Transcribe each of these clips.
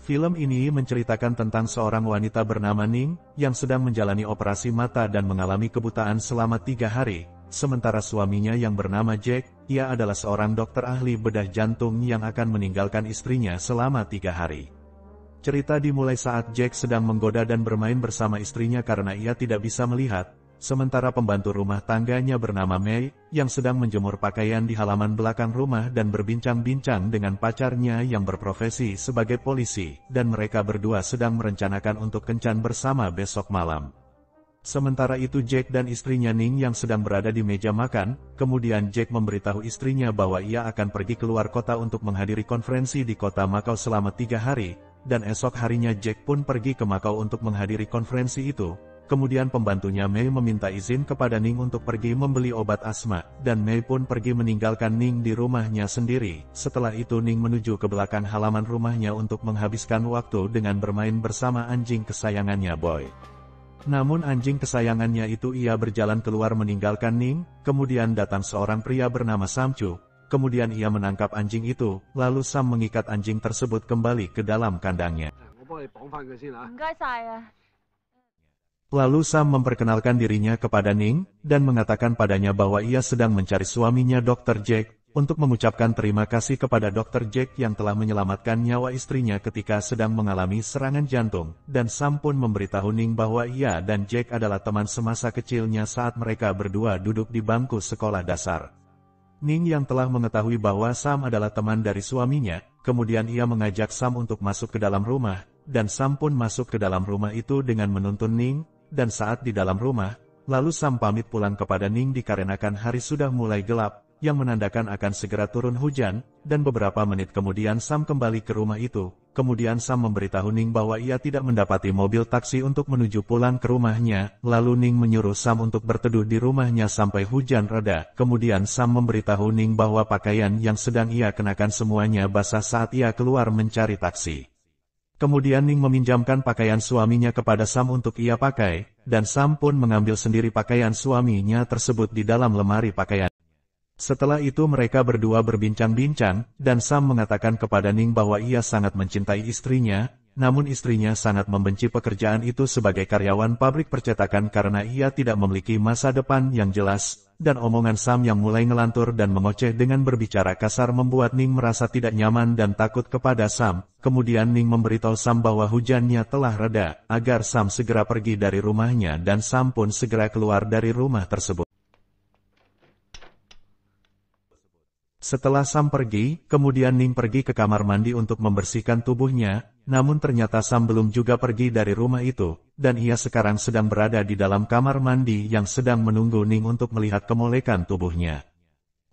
Film ini menceritakan tentang seorang wanita bernama Ning, yang sedang menjalani operasi mata dan mengalami kebutaan selama 3 hari. Sementara suaminya yang bernama Jack, ia adalah seorang dokter ahli bedah jantung yang akan meninggalkan istrinya selama 3 hari. Cerita dimulai saat Jack sedang menggoda dan bermain bersama istrinya karena ia tidak bisa melihat, sementara pembantu rumah tangganya bernama Mei, yang sedang menjemur pakaian di halaman belakang rumah dan berbincang-bincang dengan pacarnya yang berprofesi sebagai polisi, dan mereka berdua sedang merencanakan untuk kencan bersama besok malam. Sementara itu Jack dan istrinya Ning yang sedang berada di meja makan, kemudian Jack memberitahu istrinya bahwa ia akan pergi keluar kota untuk menghadiri konferensi di kota Makau selama 3 hari, dan esok harinya Jack pun pergi ke Makau untuk menghadiri konferensi itu. Kemudian pembantunya Mei meminta izin kepada Ning untuk pergi membeli obat asma, dan Mei pun pergi meninggalkan Ning di rumahnya sendiri. Setelah itu Ning menuju ke belakang halaman rumahnya untuk menghabiskan waktu dengan bermain bersama anjing kesayangannya Boy. Namun anjing kesayangannya itu ia berjalan keluar meninggalkan Ning, kemudian datang seorang pria bernama Sam Chu. Kemudian ia menangkap anjing itu, lalu Sam mengikat anjing tersebut kembali ke dalam kandangnya. Lalu Sam memperkenalkan dirinya kepada Ning, dan mengatakan padanya bahwa ia sedang mencari suaminya Dr. Jack, untuk mengucapkan terima kasih kepada Dr. Jack yang telah menyelamatkan nyawa istrinya ketika sedang mengalami serangan jantung, dan Sam pun memberitahu Ning bahwa ia dan Jack adalah teman semasa kecilnya saat mereka berdua duduk di bangku sekolah dasar. Ning yang telah mengetahui bahwa Sam adalah teman dari suaminya, kemudian ia mengajak Sam untuk masuk ke dalam rumah, dan Sam pun masuk ke dalam rumah itu dengan menuntun Ning, dan saat di dalam rumah, lalu Sam pamit pulang kepada Ning dikarenakan hari sudah mulai gelap, yang menandakan akan segera turun hujan, dan beberapa menit kemudian Sam kembali ke rumah itu. Kemudian Sam memberitahu Ning bahwa ia tidak mendapati mobil taksi untuk menuju pulang ke rumahnya, lalu Ning menyuruh Sam untuk berteduh di rumahnya sampai hujan reda. Kemudian Sam memberitahu Ning bahwa pakaian yang sedang ia kenakan semuanya basah saat ia keluar mencari taksi. Kemudian Ning meminjamkan pakaian suaminya kepada Sam untuk ia pakai, dan Sam pun mengambil sendiri pakaian suaminya tersebut di dalam lemari pakaian. Setelah itu mereka berdua berbincang-bincang, dan Sam mengatakan kepada Ning bahwa ia sangat mencintai istrinya, namun istrinya sangat membenci pekerjaan itu sebagai karyawan pabrik percetakan karena ia tidak memiliki masa depan yang jelas, dan omongan Sam yang mulai ngelantur dan mengoceh dengan berbicara kasar membuat Ning merasa tidak nyaman dan takut kepada Sam. Kemudian Ning memberitahu Sam bahwa hujannya telah reda, agar Sam segera pergi dari rumahnya dan Sam pun segera keluar dari rumah tersebut. Setelah Sam pergi, kemudian Ning pergi ke kamar mandi untuk membersihkan tubuhnya, namun ternyata Sam belum juga pergi dari rumah itu, dan ia sekarang sedang berada di dalam kamar mandi yang sedang menunggu Ning untuk melihat kemolekan tubuhnya.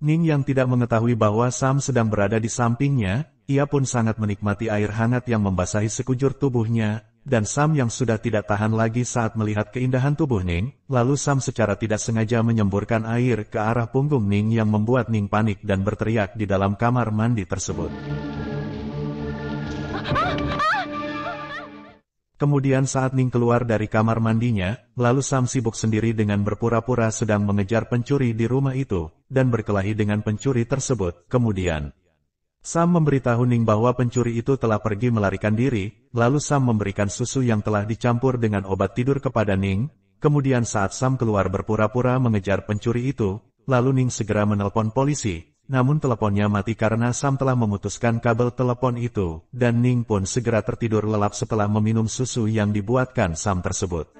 Ning yang tidak mengetahui bahwa Sam sedang berada di sampingnya, ia pun sangat menikmati air hangat yang membasahi sekujur tubuhnya, dan Sam yang sudah tidak tahan lagi saat melihat keindahan tubuh Ning, lalu Sam secara tidak sengaja menyemburkan air ke arah punggung Ning yang membuat Ning panik dan berteriak di dalam kamar mandi tersebut. Kemudian saat Ning keluar dari kamar mandinya, lalu Sam sibuk sendiri dengan berpura-pura sedang mengejar pencuri di rumah itu, dan berkelahi dengan pencuri tersebut. Kemudian Sam memberitahu Ning bahwa pencuri itu telah pergi melarikan diri, lalu Sam memberikan susu yang telah dicampur dengan obat tidur kepada Ning. Kemudian saat Sam keluar berpura-pura mengejar pencuri itu, lalu Ning segera menelpon polisi, namun teleponnya mati karena Sam telah memutuskan kabel telepon itu, dan Ning pun segera tertidur lelap setelah meminum susu yang dibuatkan Sam tersebut.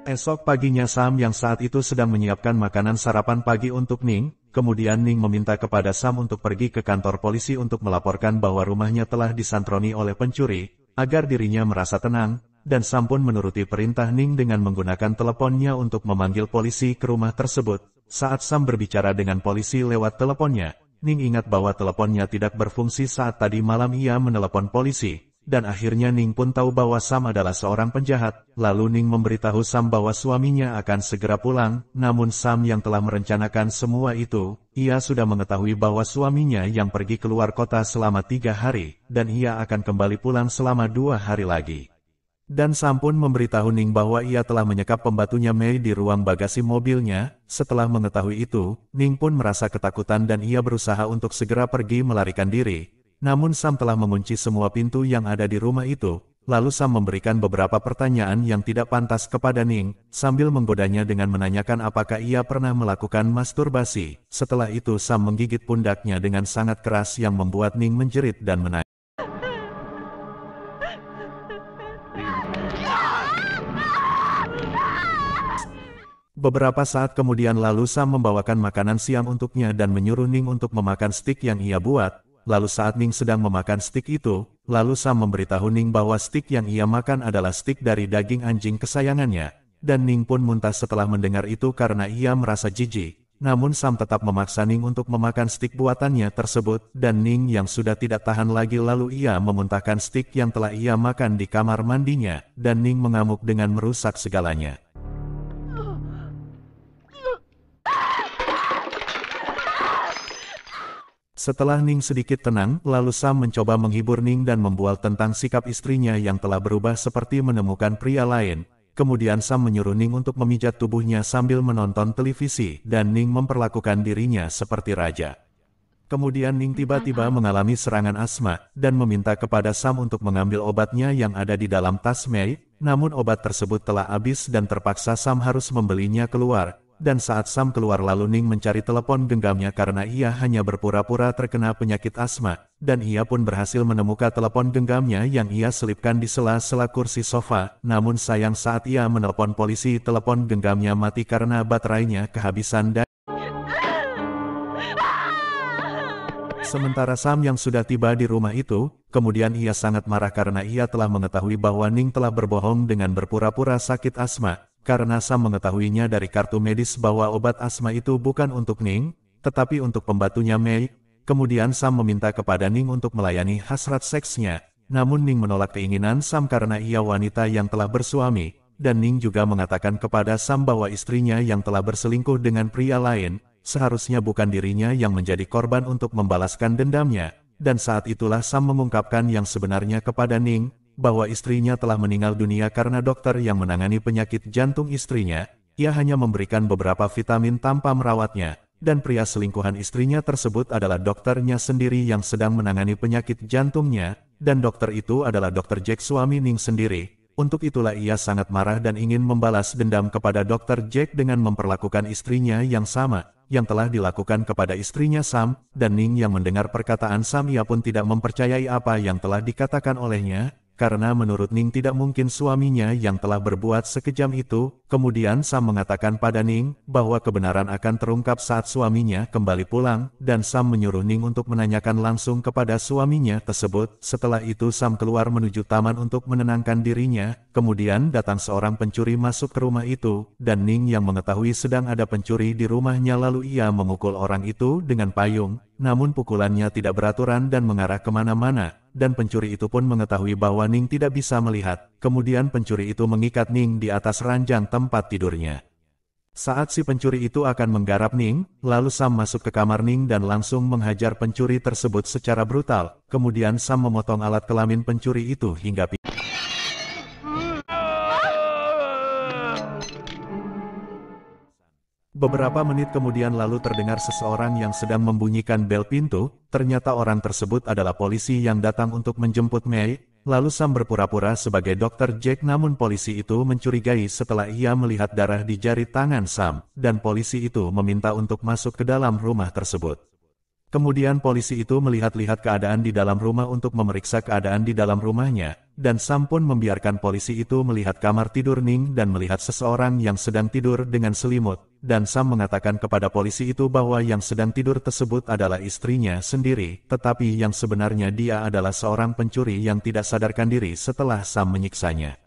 Esok paginya Sam yang saat itu sedang menyiapkan makanan sarapan pagi untuk Ning, kemudian Ning meminta kepada Sam untuk pergi ke kantor polisi untuk melaporkan bahwa rumahnya telah disantroni oleh pencuri, agar dirinya merasa tenang, dan Sam pun menuruti perintah Ning dengan menggunakan teleponnya untuk memanggil polisi ke rumah tersebut. Saat Sam berbicara dengan polisi lewat teleponnya, Ning ingat bahwa teleponnya tidak berfungsi saat tadi malam ia menelepon polisi. Dan akhirnya Ning pun tahu bahwa Sam adalah seorang penjahat, lalu Ning memberitahu Sam bahwa suaminya akan segera pulang, namun Sam yang telah merencanakan semua itu, ia sudah mengetahui bahwa suaminya yang pergi keluar kota selama 3 hari, dan ia akan kembali pulang selama 2 hari lagi. Dan Sam pun memberitahu Ning bahwa ia telah menyekap pembantunya Mei di ruang bagasi mobilnya. Setelah mengetahui itu, Ning pun merasa ketakutan dan ia berusaha untuk segera pergi melarikan diri. Namun Sam telah mengunci semua pintu yang ada di rumah itu. Lalu Sam memberikan beberapa pertanyaan yang tidak pantas kepada Ning, sambil menggodanya dengan menanyakan apakah ia pernah melakukan masturbasi. Setelah itu Sam menggigit pundaknya dengan sangat keras yang membuat Ning menjerit dan menangis. Beberapa saat kemudian lalu Sam membawakan makanan siang untuknya dan menyuruh Ning untuk memakan stik yang ia buat. Lalu saat Ning sedang memakan stik itu, lalu Sam memberitahu Ning bahwa stik yang ia makan adalah stik dari daging anjing kesayangannya. Dan Ning pun muntah setelah mendengar itu karena ia merasa jijik. Namun Sam tetap memaksa Ning untuk memakan stik buatannya tersebut, dan Ning yang sudah tidak tahan lagi lalu ia memuntahkan stik yang telah ia makan di kamar mandinya, dan Ning mengamuk dengan merusak segalanya. Setelah Ning sedikit tenang, lalu Sam mencoba menghibur Ning dan membual tentang sikap istrinya yang telah berubah seperti menemukan pria lain. Kemudian Sam menyuruh Ning untuk memijat tubuhnya sambil menonton televisi, dan Ning memperlakukan dirinya seperti raja. Kemudian Ning tiba-tiba mengalami serangan asma, dan meminta kepada Sam untuk mengambil obatnya yang ada di dalam tas Mei, namun obat tersebut telah habis dan terpaksa Sam harus membelinya keluar. Dan saat Sam keluar lalu Ning mencari telepon genggamnya karena ia hanya berpura-pura terkena penyakit asma, dan ia pun berhasil menemukan telepon genggamnya yang ia selipkan di sela-sela kursi sofa. Namun sayang saat ia menelpon polisi telepon genggamnya mati karena baterainya kehabisan dan sementara Sam yang sudah tiba di rumah itu, kemudian ia sangat marah karena ia telah mengetahui bahwa Ning telah berbohong dengan berpura-pura sakit asma. Karena Sam mengetahuinya dari kartu medis bahwa obat asma itu bukan untuk Ning, tetapi untuk pembantunya Mei. Kemudian Sam meminta kepada Ning untuk melayani hasrat seksnya. Namun Ning menolak keinginan Sam karena ia wanita yang telah bersuami. Dan Ning juga mengatakan kepada Sam bahwa istrinya yang telah berselingkuh dengan pria lain, seharusnya bukan dirinya yang menjadi korban untuk membalaskan dendamnya. Dan saat itulah Sam mengungkapkan yang sebenarnya kepada Ning, bahwa istrinya telah meninggal dunia karena dokter yang menangani penyakit jantung istrinya, ia hanya memberikan beberapa vitamin tanpa merawatnya, dan pria selingkuhan istrinya tersebut adalah dokternya sendiri yang sedang menangani penyakit jantungnya, dan dokter itu adalah dokter Jack suami Ning sendiri. Untuk itulah ia sangat marah dan ingin membalas dendam kepada dokter Jack dengan memperlakukan istrinya yang sama, yang telah dilakukan kepada istrinya Sam, dan Ning yang mendengar perkataan Sam ia pun tidak mempercayai apa yang telah dikatakan olehnya. Karena menurut Ning tidak mungkin suaminya yang telah berbuat sekejam itu. Kemudian Sam mengatakan pada Ning bahwa kebenaran akan terungkap saat suaminya kembali pulang, dan Sam menyuruh Ning untuk menanyakan langsung kepada suaminya tersebut. Setelah itu Sam keluar menuju taman untuk menenangkan dirinya. Kemudian datang seorang pencuri masuk ke rumah itu, dan Ning yang mengetahui sedang ada pencuri di rumahnya lalu ia memukul orang itu dengan payung. Namun pukulannya tidak beraturan dan mengarah kemana-mana, dan pencuri itu pun mengetahui bahwa Ning tidak bisa melihat. Kemudian pencuri itu mengikat Ning di atas ranjang tempat tidurnya. Saat si pencuri itu akan menggarap Ning, lalu Sam masuk ke kamar Ning dan langsung menghajar pencuri tersebut secara brutal. Kemudian Sam memotong alat kelamin pencuri itu hingga beberapa menit kemudian lalu terdengar seseorang yang sedang membunyikan bel pintu. Ternyata orang tersebut adalah polisi yang datang untuk menjemput Mei. Lalu Sam berpura-pura sebagai dokter Jack namun polisi itu mencurigai setelah ia melihat darah di jari tangan Sam. Dan polisi itu meminta untuk masuk ke dalam rumah tersebut. Kemudian polisi itu melihat-lihat keadaan di dalam rumah untuk memeriksa keadaan di dalam rumahnya, dan Sam pun membiarkan polisi itu melihat kamar tidur Ning dan melihat seseorang yang sedang tidur dengan selimut, dan Sam mengatakan kepada polisi itu bahwa yang sedang tidur tersebut adalah istrinya sendiri, tetapi yang sebenarnya dia adalah seorang pencuri yang tidak sadarkan diri setelah Sam menyiksanya.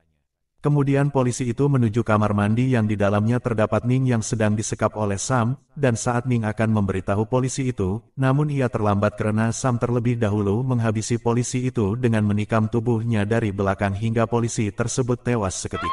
Kemudian polisi itu menuju kamar mandi yang di dalamnya terdapat Ning yang sedang disekap oleh Sam, dan saat Ning akan memberitahu polisi itu, namun ia terlambat karena Sam terlebih dahulu menghabisi polisi itu dengan menikam tubuhnya dari belakang hingga polisi tersebut tewas seketika.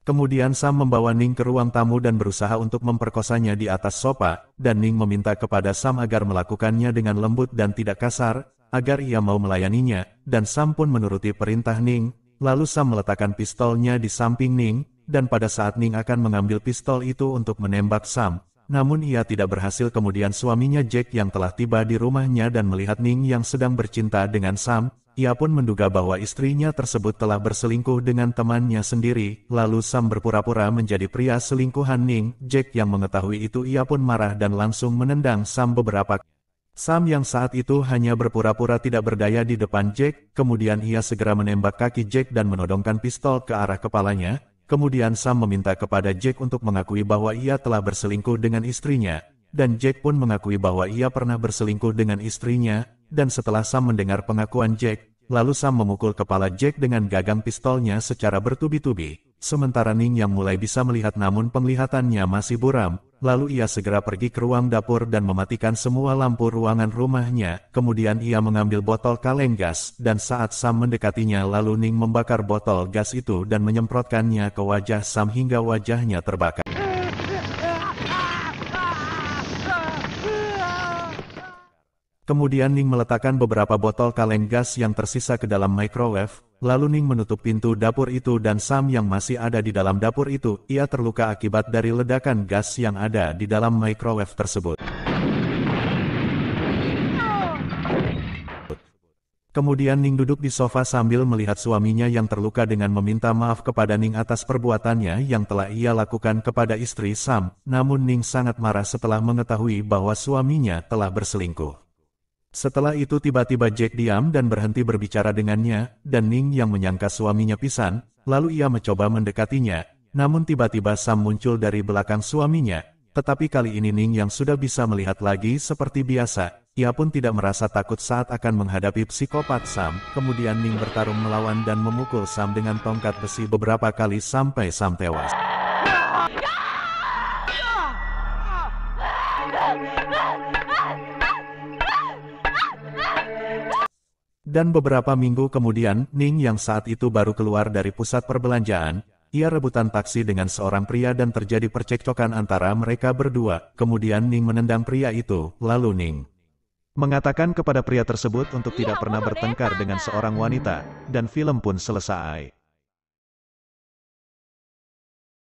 Kemudian Sam membawa Ning ke ruang tamu dan berusaha untuk memperkosanya di atas sofa, dan Ning meminta kepada Sam agar melakukannya dengan lembut dan tidak kasar, agar ia mau melayaninya, dan Sam pun menuruti perintah Ning. Lalu Sam meletakkan pistolnya di samping Ning, dan pada saat Ning akan mengambil pistol itu untuk menembak Sam, namun ia tidak berhasil. Kemudian suaminya Jack yang telah tiba di rumahnya dan melihat Ning yang sedang bercinta dengan Sam, ia pun menduga bahwa istrinya tersebut telah berselingkuh dengan temannya sendiri. Lalu Sam berpura-pura menjadi pria selingkuhan Ning. Jack yang mengetahui itu ia pun marah dan langsung menendang Sam beberapa kali. Sam yang saat itu hanya berpura-pura tidak berdaya di depan Jack, kemudian ia segera menembak kaki Jack dan menodongkan pistol ke arah kepalanya. Kemudian Sam meminta kepada Jack untuk mengakui bahwa ia telah berselingkuh dengan istrinya, dan Jack pun mengakui bahwa ia pernah berselingkuh dengan istrinya. Dan setelah Sam mendengar pengakuan Jack, lalu Sam memukul kepala Jack dengan gagang pistolnya secara bertubi-tubi. Sementara Ning yang mulai bisa melihat namun penglihatannya masih buram, lalu ia segera pergi ke ruang dapur dan mematikan semua lampu ruangan rumahnya. Kemudian ia mengambil botol kaleng gas, dan saat Sam mendekatinya lalu Ning membakar botol gas itu dan menyemprotkannya ke wajah Sam hingga wajahnya terbakar. Kemudian Ning meletakkan beberapa botol kaleng gas yang tersisa ke dalam microwave, lalu Ning menutup pintu dapur itu dan Sam yang masih ada di dalam dapur itu, ia terluka akibat dari ledakan gas yang ada di dalam microwave tersebut. Kemudian Ning duduk di sofa sambil melihat suaminya yang terluka dengan meminta maaf kepada Ning atas perbuatannya yang telah ia lakukan kepada istri Sam, namun Ning sangat marah setelah mengetahui bahwa suaminya telah berselingkuh. Setelah itu tiba-tiba Jack diam dan berhenti berbicara dengannya, dan Ning yang menyangka suaminya pisan, lalu ia mencoba mendekatinya, namun tiba-tiba Sam muncul dari belakang suaminya, tetapi kali ini Ning yang sudah bisa melihat lagi seperti biasa, ia pun tidak merasa takut saat akan menghadapi psikopat Sam. Kemudian Ning bertarung melawan dan memukul Sam dengan tongkat besi beberapa kali sampai Sam tewas. Dan beberapa minggu kemudian, Ning yang saat itu baru keluar dari pusat perbelanjaan, ia rebutan taksi dengan seorang pria dan terjadi percekcokan antara mereka berdua. Kemudian Ning menendang pria itu, lalu Ning mengatakan kepada pria tersebut untuk tidak pernah bertengkar dengan seorang wanita, dan film pun selesai.